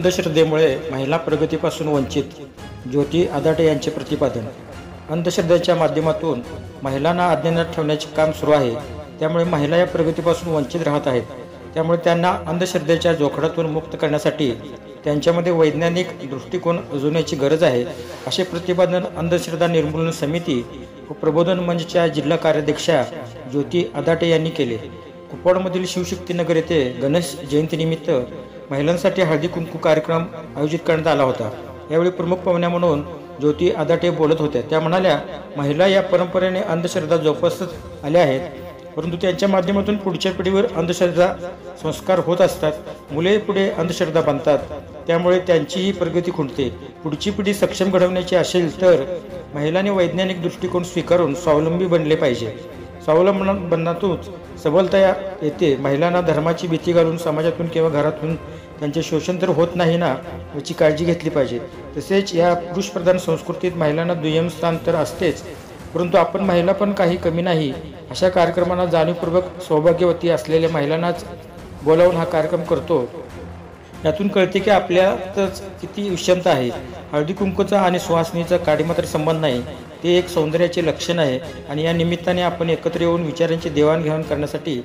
अंधश्रद्धेमुळे महिला प्रगतीपासून वंचित, ज्योती आदाटे यांचे प्रतिपादन. अंधश्रद्धेच्या माध्यमातून महिलांना अज्ञानात ठेवण्याचे काम सुरू आहे. त्यामुळे महिला या प्रगतीपासून वंचित राहत आहेत. त्यामुळे त्यांना अंधश्रद्धेच्या जोखडातून मुक्त करण्यासाठी त्यांच्यामध्ये वैज्ञानिक दृष्टिकोन रुजवण्याची गरज आहे, असे प्रतिपादन अंधश्रद्धा निर्मूलन समिती व प्रबोधन मंचच्या जिल्हा कार्याध्यक्षा ज्योती आदाटे यांनी केले. कुपवाडमधील शिवशक्तीनगर येथे गणेश जयंतीनिमित्त महिलांसाठी हळदी कुंकू कार्यक्रम आयोजित करण्यात आला होता. यावेळी प्रमुख पाहुण्या म्हणून ज्योती आदाटे बोलत होत्या. त्या म्हणाल्या, महिला या परंपरेने अंधश्रद्धा जोपासत आल्या आहेत, परंतु त्यांच्या माध्यमातून पुढच्या पिढीवर अंधश्रद्धा संस्कार होत असतात. मुले पुढे अंधश्रद्धा बनतात, त्यामुळे त्यांचीही प्रगती खुंटते. पुढची पिढी सक्षम घडवण्याची असेल तर महिलांनी वैज्ञानिक दृष्टिकोन स्वीकारून स्वावलंबी बनले पाहिजे. स्वावलंबनातूनच सबलता येते. महिलांना धर्माची भीती घालून समाजातून किंवा घरातून त्यांचे शोषण तर होत नाही ना, याची काळजी घेतली पाहिजे. तसेच या पुरुषप्रधान संस्कृतीत महिलांना दुय्यम स्थान तर असतेच, परंतु आपण महिला पण काही कमी नाही. अशा कार्यक्रमांना जाणीवपूर्वक सौभाग्यवती असलेल्या महिलांनाच बोलावून हा कार्यक्रम करतो. यातून कळते की आपल्यातच किती विषमता आहे. हळदी कुंकूचा आणि सुवासनीचा काडीमात्र संबंध नाही, ते एक सौंदर्याचे लक्षण आहे आणि या निमित्ताने आपण एकत्र येऊन विचारांची देवाणघेवाण करण्यासाठी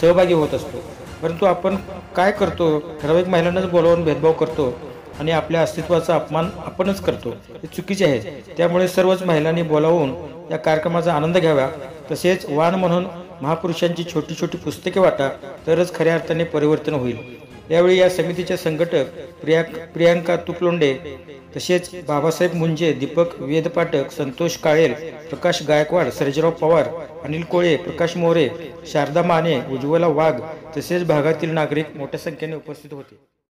सहभागी होत असतो. परंतु आपण काय करतो? ठराविक महिलांनाच बोलावून भेदभाव करतो आणि आपल्या अस्तित्वाचा अपमान आपणच करतो. हे चुकीचे आहे. त्यामुळे सर्वच महिलांनी बोलावून या कार्यक्रमाचा आनंद घ्यावा. तसेच वाण म्हणून महापुरुषांची छोटी छोटी पुस्तके वाटा, तरच खऱ्या अर्थाने परिवर्तन होईल. यावेळी या समितीचे संघटक प्रियांका तुपलोंडे, तसेच बाबासाहेब मुंजे, दीपक वेदपाठक, संतोष काळेल, प्रकाश गायकवाड, सर्जेराव पवार, अनिल कोळे, प्रकाश मोरे, शारदा माने, उज्ज्वला वाघ तसेच भागातील नागरिक मोठ्या संख्येने उपस्थित होते.